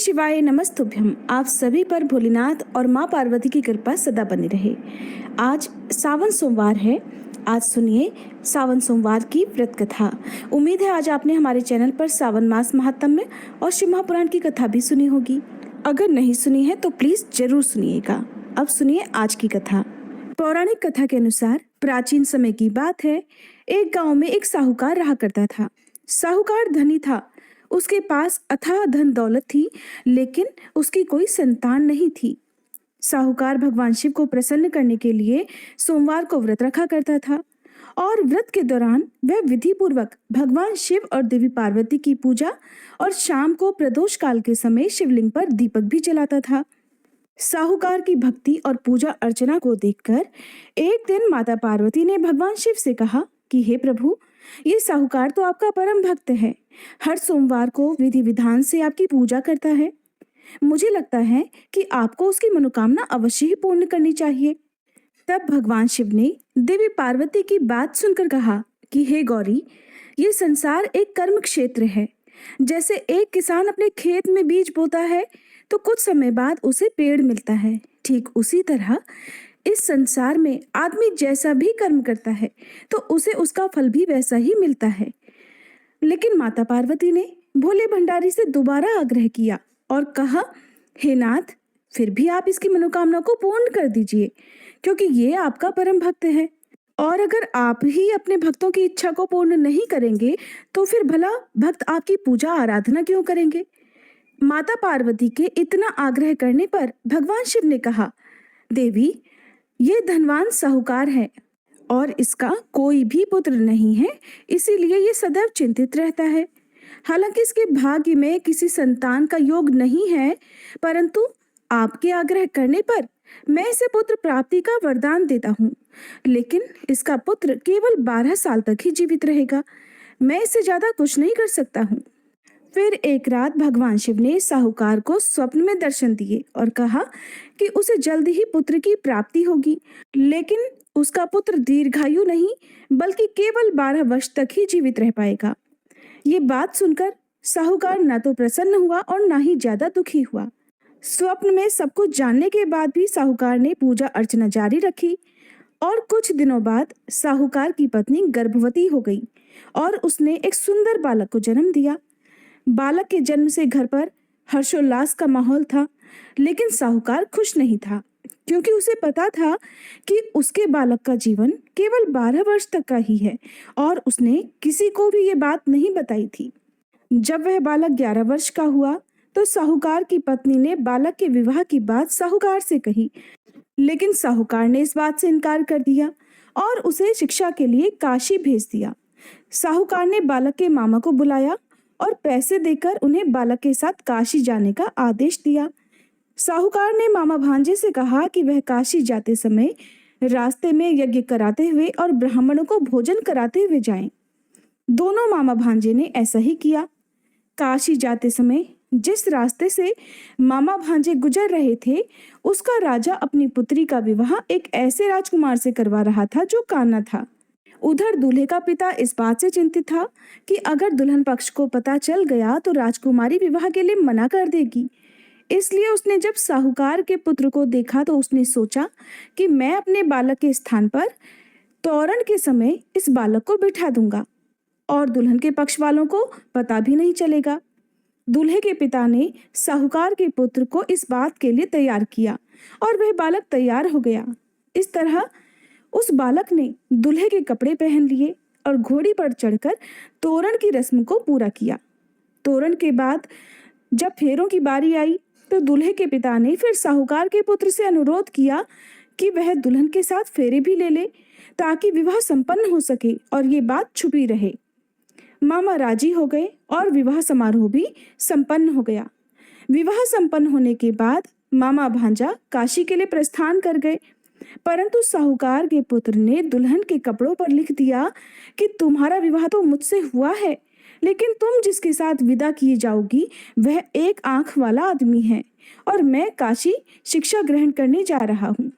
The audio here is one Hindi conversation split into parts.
शिवाय नमस्तुभ्यम। आप सभी पर भोलेनाथ और माँ पार्वती की कृपा सदा बनी रहे। आज सावन सोमवार है। आज सुनिए सावन सोमवार की व्रत कथा। उम्मीद है आज आपने हमारे चैनल पर सावन मास महात्म्य और शिव महापुराण की कथा भी सुनी होगी। अगर नहीं सुनी है तो प्लीज जरूर सुनिएगा। अब सुनिए आज की कथा। पौराणिक कथा के अनुसार प्राचीन समय की बात है। एक गांव में एक साहूकार रहा करता था। साहूकार धनी था। उसके पास अथाह धन दौलत थी, लेकिन उसकी कोई संतान नहीं थी। साहूकार भगवान शिव को प्रसन्न करने के लिए सोमवार को व्रत रखा करता था और व्रत के दौरान वह विधि पूर्वक भगवान शिव और देवी पार्वती की पूजा और शाम को प्रदोष काल के समय शिवलिंग पर दीपक भी जलाता था। साहूकार की भक्ति और पूजा अर्चना को देखकर एक दिन माता पार्वती ने भगवान शिव से कहा कि हे प्रभु, ये साहूकार तो आपका परम भक्त है। हर सोमवार को विधि विधान से आपकी पूजा करता है। मुझे लगता है कि आपको उसकी मनोकामना अवश्य ही पूर्ण करनी चाहिए। तब भगवान शिव ने देवी पार्वती की बात सुनकर कहा कि हे गौरी, ये संसार एक कर्म क्षेत्र है। जैसे एक किसान अपने खेत में बीज बोता है तो कुछ समय बाद उसे पेड़ मिलता है, ठीक उसी तरह इस संसार में आदमी जैसा भी कर्म करता है तो उसे उसका फल भी वैसा ही मिलता है। लेकिन माता पार्वती ने भोले भंडारी से दोबारा आग्रह किया और कहा, हे नाथ, फिर भी आप इसकी मनोकामना को पूर्ण कर दीजिए, क्योंकि ये आपका परम भक्त है। और अगर आप ही अपने भक्तों की इच्छा को पूर्ण नहीं करेंगे तो फिर भला भक्त आपकी पूजा आराधना क्यों करेंगे। माता पार्वती के इतना आग्रह करने पर भगवान शिव ने कहा, देवी, ये धनवान साहूकार है और इसका कोई भी पुत्र नहीं है, इसीलिए ये सदैव चिंतित रहता है। हालांकि इसके भाग्य में किसी संतान का योग नहीं है, परंतु आपके आग्रह करने पर मैं इसे पुत्र प्राप्ति का वरदान देता हूँ। लेकिन इसका पुत्र केवल 12 साल तक ही जीवित रहेगा। मैं इससे ज्यादा कुछ नहीं कर सकता हूँ। फिर एक रात भगवान शिव ने साहूकार को स्वप्न में दर्शन दिए और कहा कि उसे जल्द ही पुत्र की प्राप्ति होगी, लेकिन उसका पुत्र दीर्घायु नहीं बल्कि केवल 12 वर्ष तक ही जीवित रह पाएगा। ये बात सुनकर साहूकार न तो प्रसन्न हुआ और न ही ज्यादा दुखी हुआ। स्वप्न में सब कुछ जानने के बाद भी साहूकार ने पूजा अर्चना जारी रखी और कुछ दिनों बाद साहूकार की पत्नी गर्भवती हो गई और उसने एक सुंदर बालक को जन्म दिया। बालक के जन्म से घर पर हर्षोल्लास का माहौल था, लेकिन साहूकार खुश नहीं था, क्योंकि उसे पता था कि उसके बालक का जीवन केवल 12 वर्ष तक का ही है और उसने किसी को भी ये बात नहीं बताई थी। जब वह बालक 11 वर्ष का हुआ तो साहूकार की पत्नी ने बालक के विवाह की बात साहूकार से कही, लेकिन साहूकार ने इस बात से इनकार कर दिया और उसे शिक्षा के लिए काशी भेज दिया। साहूकार ने बालक के मामा को बुलाया और पैसे देकर उन्हें बालक के साथ काशी जाने का आदेश दिया। साहूकार ने मामा भांजे से कहा कि वह काशी जाते समय रास्ते में यज्ञ कराते हुए और ब्राह्मणों को भोजन कराते हुए जाएं। दोनों मामा भांजे ने ऐसा ही किया। काशी जाते समय जिस रास्ते से मामा भांजे गुजर रहे थे, उसका राजा अपनी पुत्री का विवाह एक ऐसे राजकुमार से करवा रहा था जो काना था। उधर दूल्हे का पिता इस बात से चिंतित था कि अगर दुल्हन पक्ष को पता चल गया तो राजकुमारी विवाह के लिए मना कर देगी। इसलिए उसने जब साहूकार के पुत्र को देखा तो उसने सोचा कि मैं अपने बालक के स्थान पर तोरण के समय इस बालक को बिठा दूंगा और दुल्हन के पक्ष वालों को पता भी नहीं चलेगा। दूल्हे के पिता ने साहूकार के पुत्र को इस बात के लिए तैयार किया और वह बालक तैयार हो गया। इस तरह उस बालक ने दूल्हे के कपड़े पहन लिए और घोड़ी पर चढ़कर तोरण की रस्म को पूरा किया। तोरण के बाद जब फेरों की बारी आई तो दूल्हे के पिता ने फिर साहूकार के पुत्र से अनुरोध किया कि वह दुल्हन के साथ फेरे भी ले ले, ताकि विवाह संपन्न हो सके और ये बात छुपी रहे। मामा राजी हो गए और विवाह समारोह भी संपन्न हो गया। विवाह संपन्न होने के बाद मामा भांजा काशी के लिए प्रस्थान कर गए, परंतु साहूकार के पुत्र ने दुल्हन के कपड़ों पर लिख दिया कि तुम्हारा विवाह तो मुझसे हुआ है, लेकिन तुम जिसके साथ विदा किए जाओगी वह एक आंख वाला आदमी है और मैं काशी शिक्षा ग्रहण करने जा रहा हूँ।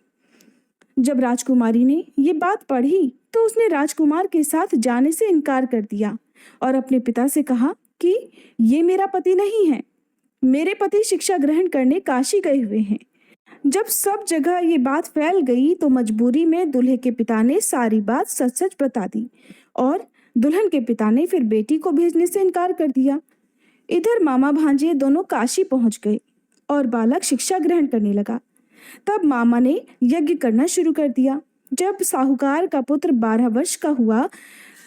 जब राजकुमारी ने ये बात पढ़ी तो उसने राजकुमार के साथ जाने से इनकार कर दिया और अपने पिता से कहा कि ये मेरा पति नहीं है। मेरे पति शिक्षा ग्रहण करने काशी गए हुए हैं। जब सब जगह ये बात फैल गई तो मजबूरी में दूल्हे के पिता ने सारी बात सच सच बता दी और दुल्हन के पिता ने फिर बेटी को भेजने से इनकार कर दिया। इधर मामा भांजे दोनों काशी पहुंच गए और बालक शिक्षा ग्रहण करने लगा। तब मामा ने यज्ञ करना शुरू कर दिया। जब साहूकार का पुत्र 12 वर्ष का हुआ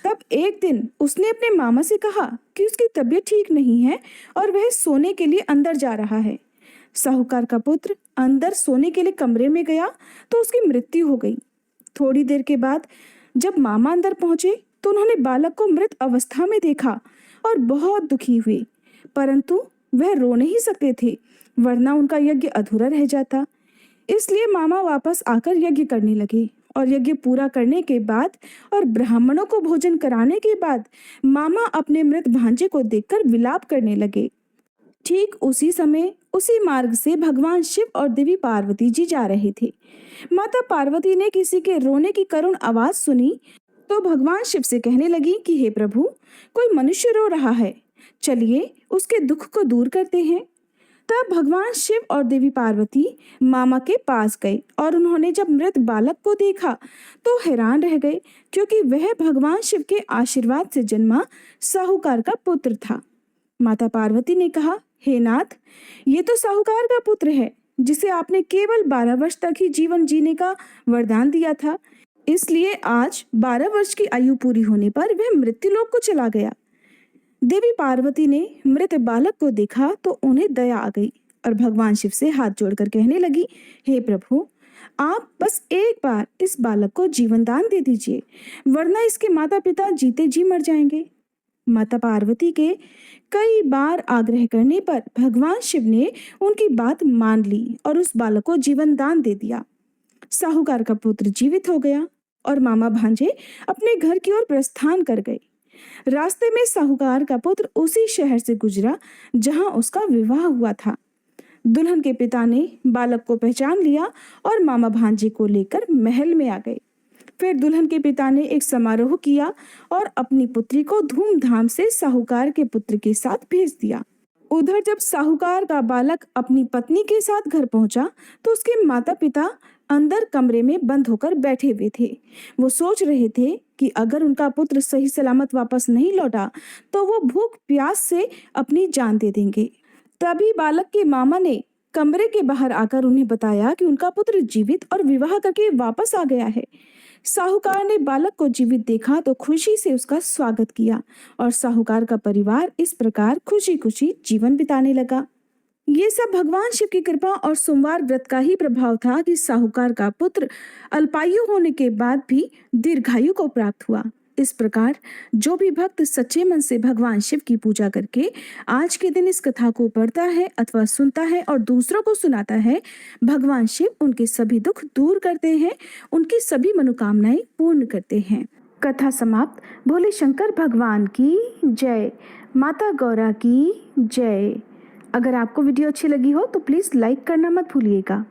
तब एक दिन उसने अपने मामा से कहा कि उसकी तबीयत ठीक नहीं है और वह सोने के लिए अंदर जा रहा है। साहूकार का पुत्र अंदर सोने के लिए कमरे में गया तो उसकी मृत्यु हो गई। थोड़ी देर के बाद जब मामा अंदर पहुंचे तो उन्होंने बालक को मृत अवस्था में देखा और बहुत दुखी हुए, परंतु वह रो नहीं सकते थे वरना उनका यज्ञ अधूरा रह जाता। इसलिए मामा वापस आकर यज्ञ करने लगे और यज्ञ पूरा करने के बाद और ब्राह्मणों को भोजन कराने के बाद मामा अपने मृत भांजे को देखकर विलाप करने लगे। ठीक उसी समय उसी मार्ग से भगवान शिव और देवी पार्वती जी जा रहे थे। माता पार्वती ने किसी के रोने की करुण आवाज सुनी तो भगवान शिव से कहने लगी कि हे प्रभु, कोई मनुष्य रो रहा है, चलिए उसके दुख को दूर करते हैं। तब भगवान शिव और देवी पार्वती मामा के पास गए और उन्होंने जब मृत बालक को देखा तो हैरान रह गए, क्योंकि वह भगवान शिव के आशीर्वाद से जन्मा साहूकार का पुत्र था। माता पार्वती ने कहा, हे नाथ, ये तो साहूकार का पुत्र है जिसे आपने केवल 12 वर्ष तक ही जीवन जीने का वरदान दिया था, इसलिए आज 12 वर्ष की आयु पूरी होने पर वह मृत्युलोक को चला गया। देवी पार्वती ने मृत बालक को देखा तो उन्हें दया आ गई और भगवान शिव से हाथ जोड़कर कहने लगी, हे प्रभु, आप बस एक बार इस बालक को जीवन दान दे दीजिए, वरना इसके माता पिता जीते जी मर जाएंगे। माता पार्वती के कई बार आग्रह करने पर भगवान शिव ने उनकी बात मान ली और उस बालक को जीवन दान दे दिया। साहूकार का पुत्र जीवित हो गया और मामा भांजे अपने घर की ओर प्रस्थान कर गए। रास्ते में साहूकार का पुत्र उसी शहर से गुजरा जहां उसका विवाह हुआ था। दुल्हन के पिता ने बालक को पहचान लिया और मामा भांजे को लेकर महल में आ गए। फिर दुल्हन के पिता ने एक समारोह किया और अपनी पुत्री को धूमधाम से साहूकार के पुत्र के साथ भेज दिया। उधर जब साहूकार का बालक अपनी पत्नी के साथ घर पहुंचा तो उसके माता पिता अंदर कमरे में बंद होकर बैठे हुए थे। वो सोच रहे थे कि अगर उनका पुत्र सही सलामत वापस नहीं लौटा तो वो भूख प्यास से अपनी जान दे देंगे। तभी बालक के मामा ने कमरे के बाहर आकर उन्हें बताया कि उनका पुत्र जीवित और विवाह करके वापस आ गया है। साहूकार ने बालक को जीवित देखा तो खुशी से उसका स्वागत किया और साहूकार का परिवार इस प्रकार खुशी खुशी जीवन बिताने लगा। ये सब भगवान शिव की कृपा और सोमवार व्रत का ही प्रभाव था कि साहूकार का पुत्र अल्पायु होने के बाद भी दीर्घायु को प्राप्त हुआ। इस प्रकार जो भी भक्त सच्चे मन से भगवान शिव की पूजा करके आज के दिन इस कथा को पढ़ता है अथवा सुनता है और दूसरों को सुनाता है, भगवान शिव उनके सभी दुख दूर करते हैं, उनकी सभी मनोकामनाएं पूर्ण करते हैं। कथा समाप्त। भोले शंकर भगवान की जय, माता गौरा की जय। अगर आपको वीडियो अच्छी लगी हो तो प्लीज़ लाइक करना मत भूलिएगा।